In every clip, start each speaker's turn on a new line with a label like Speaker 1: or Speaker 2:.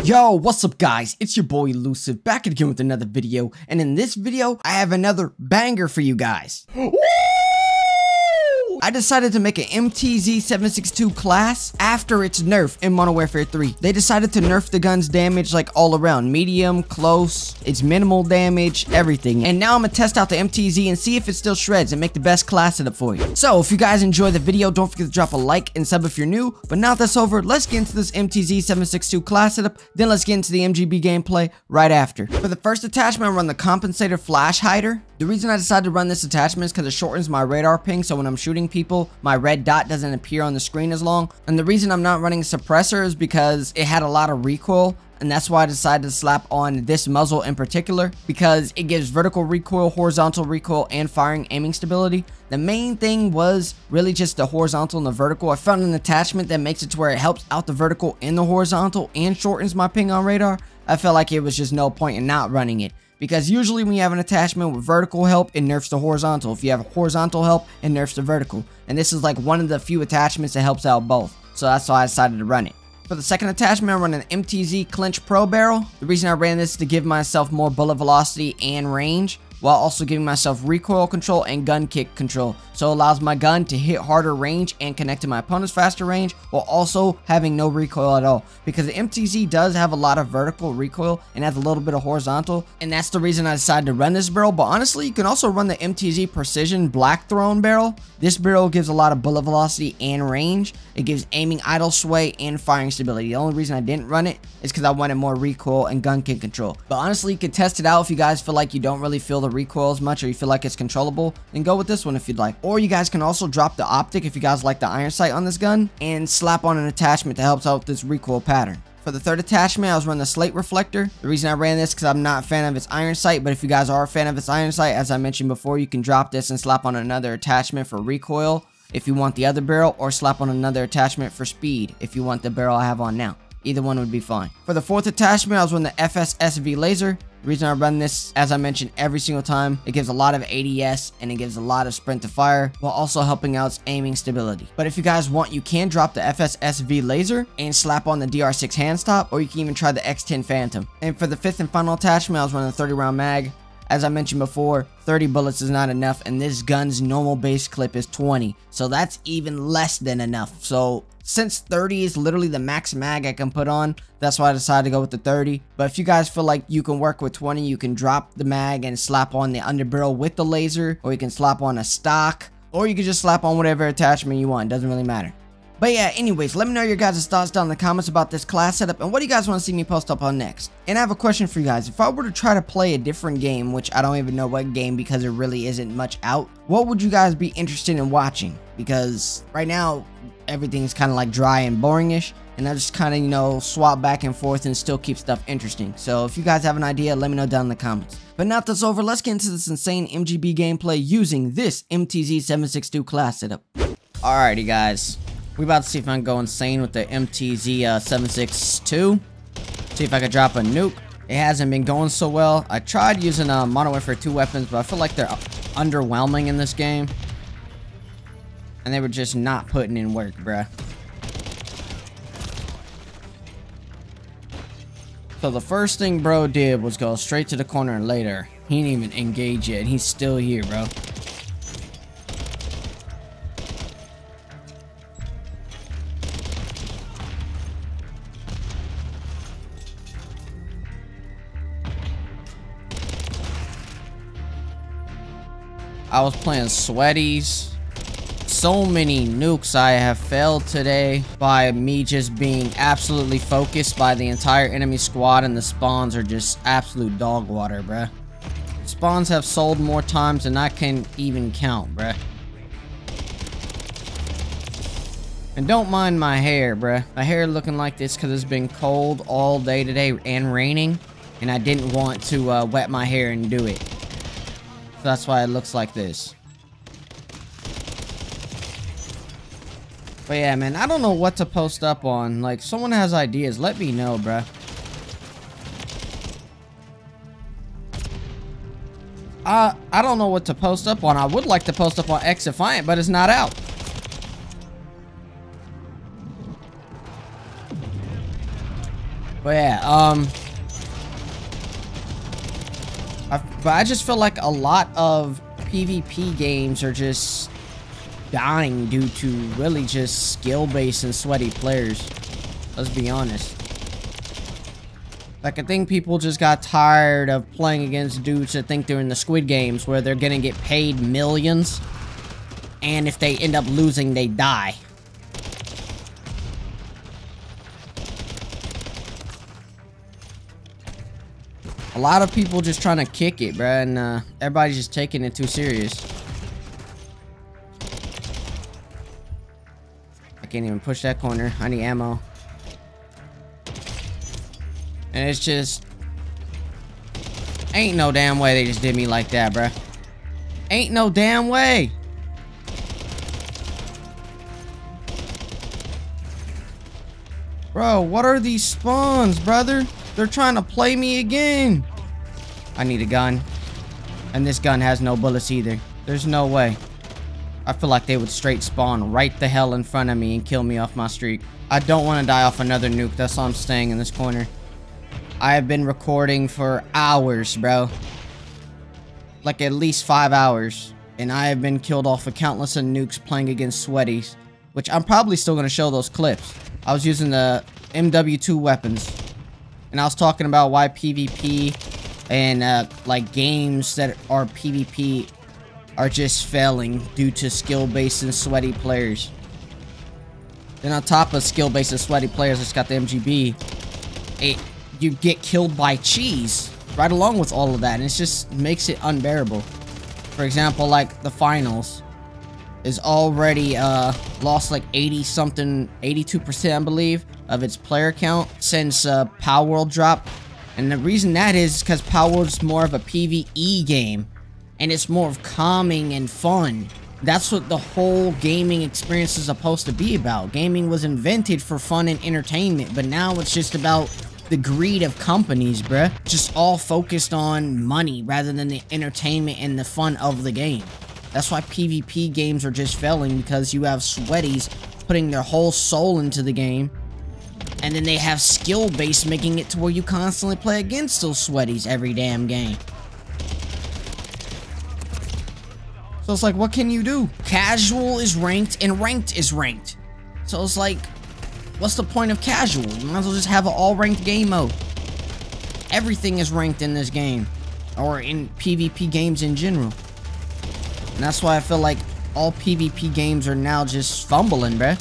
Speaker 1: Yo, what's up guys? It's your boy Elusiive back again with another video, and in this video, I have another banger for you guys. I decided to make an MTZ 762 class after its nerf in Modern Warfare 3. They decided to nerf the gun's damage like all around, medium, close, its minimal damage, everything. And now I'm gonna test out the MTZ and see if it still shreds and make the best class setup for you. So if you guys enjoy the video, don't forget to drop a like and sub if you're new. But now that's over, let's get into this MTZ 762 class setup, then let's get into the MGB gameplay right after. For the first attachment, I run the compensator flash hider. The reason I decided to run this attachment is because it shortens my radar ping, so when I'm shooting people, my red dot doesn't appear on the screen as long. And the reason I'm not running suppressor is because it had a lot of recoil, and that's why I decided to slap on this muzzle in particular, because it gives vertical recoil, horizontal recoil, and firing aiming stability. The main thing was really just the horizontal and the vertical. I found an attachment that makes it to where it helps out the vertical and the horizontal and shortens my ping on radar. I felt like it was just no point in not running it, because usually when you have an attachment with vertical help, it nerfs the horizontal. If you have horizontal help, it nerfs the vertical. And this is like one of the few attachments that helps out both. So that's why I decided to run it. For the second attachment, I run an MTZ Clinch Pro Barrel. The reason I ran this is to give myself more bullet velocity and range, while also giving myself recoil control and gun kick control. So it allows my gun to hit harder range and connect to my opponent's faster range, while also having no recoil at all. Because the MTZ does have a lot of vertical recoil and has a little bit of horizontal, and that's the reason I decided to run this barrel. But honestly, you can also run the MTZ Precision Black Throne Barrel. This barrel gives a lot of bullet velocity and range. It gives aiming idle sway and firing stability. The only reason I didn't run it is because I wanted more recoil and gun kick control. But honestly, you can test it out if you guys feel like you don't really feel the recoil as much, or you feel like it's controllable, then go with this one if you'd like. Or you guys can also drop the optic if you guys like the iron sight on this gun, and slap on an attachment that helps out with this recoil pattern. For the third attachment, I was running the slate reflector. The reason I ran this because I'm not a fan of its iron sight, but if you guys are a fan of its iron sight, as I mentioned before, you can drop this and slap on another attachment for recoil if you want the other barrel, or slap on another attachment for speed if you want the barrel I have on now. Either one would be fine. For the fourth attachment, I was running the FSSV laser. The reason I run this, as I mentioned every single time, it gives a lot of ADS and it gives a lot of sprint to fire, while also helping out its aiming stability. But if you guys want, you can drop the FSSV laser and slap on the DR6 hand stop, or you can even try the X10 Phantom. And for the fifth and final attachment, I was running a 30 round mag. As I mentioned before, 30 bullets is not enough, and this gun's normal base clip is 20. So that's even less than enough. So since 30 is literally the max mag I can put on, that's why I decided to go with the 30. But if you guys feel like you can work with 20, you can drop the mag and slap on the underbarrel with the laser, or you can slap on a stock, or you can just slap on whatever attachment you want. It doesn't really matter. But yeah, anyways, let me know your guys' thoughts down in the comments about this class setup, and what do you guys want to see me post up on next. And I have a question for you guys. If I were to try to play a different game, which I don't even know what game because there really isn't much out, what would you guys be interested in watching? Because right now, everything's kind of like dry and boringish, and I just kind of, you know, swap back and forth and still keep stuff interesting. So if you guys have an idea, let me know down in the comments. But now that's over, let's get into this insane MGB gameplay using this MTZ 762 class setup. Alrighty guys. We about to see if I can go insane with the MTZ 762. See if I can drop a nuke. It hasn't been going so well. I tried using Modern Warfare 2 weapons, but I feel like they're underwhelming in this game. And they were just not putting in work, bruh. So the first thing bro did was go straight to the corner and later. He didn't even engage yet. He's still here, bro. I was playing sweaties. So many nukes I have failed today by me just being absolutely focused by the entire enemy squad, and the spawns are just absolute dog water, bruh. Spawns have sold more times than I can even count, bruh. And don't mind my hair, bruh. My hair looking like this because it's been cold all day today and raining, and I didn't want to wet my hair and do it. So that's why it looks like this. But yeah, man, I don't know what to post up on. Like, if someone has ideas, let me know, bruh. I don't know what to post up on. I would like to post up on X Defiant, but it's not out. But yeah, but I just feel like a lot of PvP games are just dying due to really just skill-based and sweaty players. Let's be honest. Like, I think people just got tired of playing against dudes that think they're in the Squid Games where they're gonna get paid millions, and if they end up losing, they die. A lot of people just trying to kick it, bruh, and everybody's just taking it too serious. I can't even push that corner. I need ammo. And it's just... ain't no damn way they just did me like that, bruh. Ain't no damn way. Bro, what are these spawns, brother? They're trying to play me again. I need a gun. And this gun has no bullets either. There's no way. I feel like they would straight spawn right the hell in front of me and kill me off my streak. I don't want to die off another nuke. That's why I'm staying in this corner. I have been recording for hours, bro. Like at least 5 hours. And I have been killed off of countless of nukes playing against sweaties. Which I'm probably still going to show those clips. I was using the MW2 weapons. And I was talking about why PvP and like games that are PvP are just failing due to skill-based and sweaty players. Then on top of skill-based and sweaty players, it's got the MGB. You get killed by cheese right along with all of that, and it just makes it unbearable. For example, like the finals is already lost like 80-something, 82% I believe of its player count since Power World dropped. And the reason that is because Power World's more of a PvE game, and it's more of calming and fun. That's what the whole gaming experience is supposed to be about. Gaming was invented for fun and entertainment, but now it's just about the greed of companies, bruh. Just all focused on money rather than the entertainment and the fun of the game. That's why PvP games are just failing, because you have sweaties putting their whole soul into the game, and then they have skill base making it to where you constantly play against those sweaties every damn game. So it's like, what can you do? Casual is ranked and ranked is ranked. So it's like, what's the point of casual? You might as well just have an all-ranked game mode. Everything is ranked in this game, or in PvP games in general. And that's why I feel like all PvP games are now just fumbling, bruh.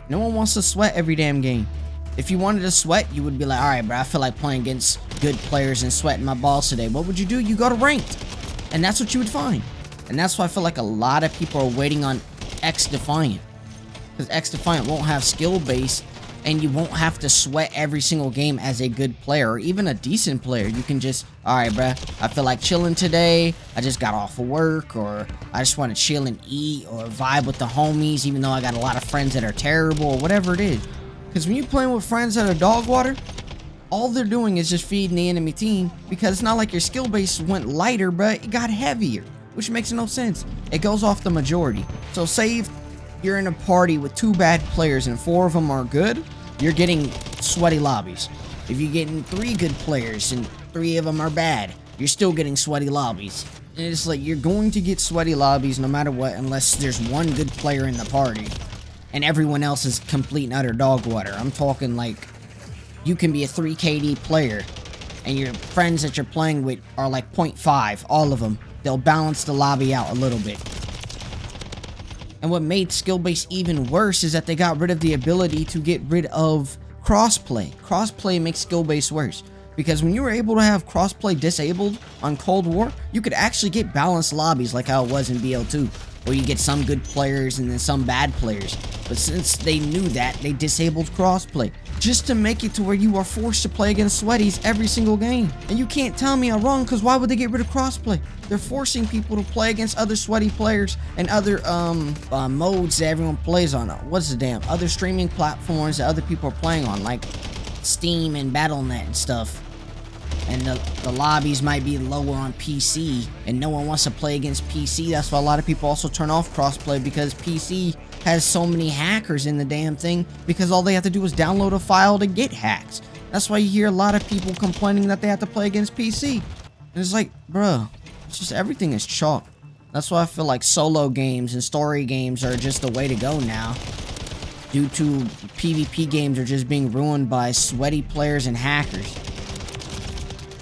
Speaker 1: No one wants to sweat every damn game. If you wanted to sweat, you would be like, alright, bruh, I feel like playing against good players and sweating my balls today. What would you do? You go to ranked. And that's what you would find. And that's why I feel like a lot of people are waiting on X-Defiant. Because X-Defiant won't have skill base, and you won't have to sweat every single game as a good player, or even a decent player. You can just, alright, bruh, I feel like chilling today, I just got off of work, or I just want to chill and eat, or vibe with the homies, even though I got a lot of friends that are terrible, or whatever it is. Because when you're playing with friends that are dog water, all they're doing is just feeding the enemy team, because it's not like your skill base went lighter, bruh, it got heavier, which makes no sense. It goes off the majority. So say if you're in a party with 2 bad players and 4 of them are good, you're getting sweaty lobbies. If you're getting 3 good players and 3 of them are bad, you're still getting sweaty lobbies. And it's like, you're going to get sweaty lobbies no matter what, unless there's one good player in the party and everyone else is complete and utter dog water. I'm talking like, you can be a 3 KD player and your friends that you're playing with are like 0.5, all of them. They'll balance the lobby out a little bit. And what made skill base even worse is that they got rid of the ability to get rid of crossplay. Crossplay makes skill base worse, because when you were able to have crossplay disabled on Cold War, you could actually get balanced lobbies like how it was in BL2, where you get some good players and then some bad players. But since they knew that, they disabled crossplay, just to make it to where you are forced to play against sweaties every single game. And you can't tell me I'm wrong, because why would they get rid of crossplay? They're forcing people to play against other sweaty players and other modes that everyone plays on. What's the damn other streaming platforms that other people are playing on, like Steam and Battle.net and stuff. And the lobbies might be lower on PC, and no one wants to play against PC. That's why a lot of people also turn off crossplay, because PC has so many hackers in the damn thing, because all they have to do is download a file to get hacked. That's why you hear a lot of people complaining that they have to play against PC. And it's like, bruh, it's just everything is chalk. That's why I feel like solo games and story games are just the way to go now. Due to PvP games are just being ruined by sweaty players and hackers.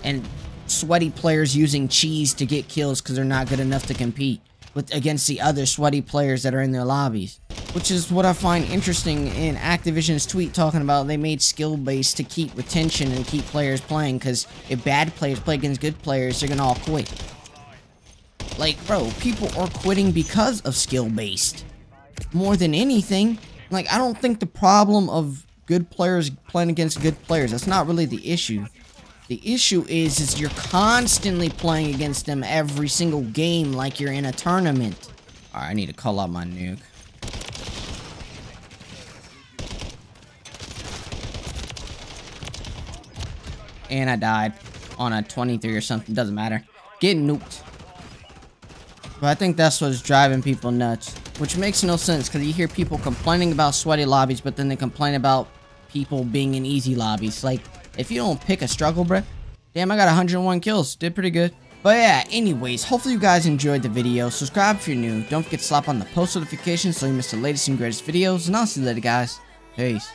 Speaker 1: And sweaty players using cheese to get kills because they're not good enough to compete against the other sweaty players that are in their lobbies. Which is what I find interesting in Activision's tweet talking about they made skill-based to keep retention and keep players playing, because if bad players play against good players, they're gonna all quit. Like, bro, people are quitting because of skill-based. More than anything. Like, I don't think the problem of good players playing against good players, that's not really the issue. The issue is you're constantly playing against them every single game like you're in a tournament. Alright, I need to call out my nuke. And I died on a 23 or something, doesn't matter. Getting nuked. But I think that's what's driving people nuts. Which makes no sense, because you hear people complaining about sweaty lobbies, but then they complain about people being in easy lobbies. Like, if you don't pick a struggle, bruh. Damn, I got 101 kills. Did pretty good. But yeah, anyways, hopefully you guys enjoyed the video. Subscribe if you're new. Don't forget to slap on the post notifications so you miss the latest and greatest videos. And I'll see you later, guys. Peace.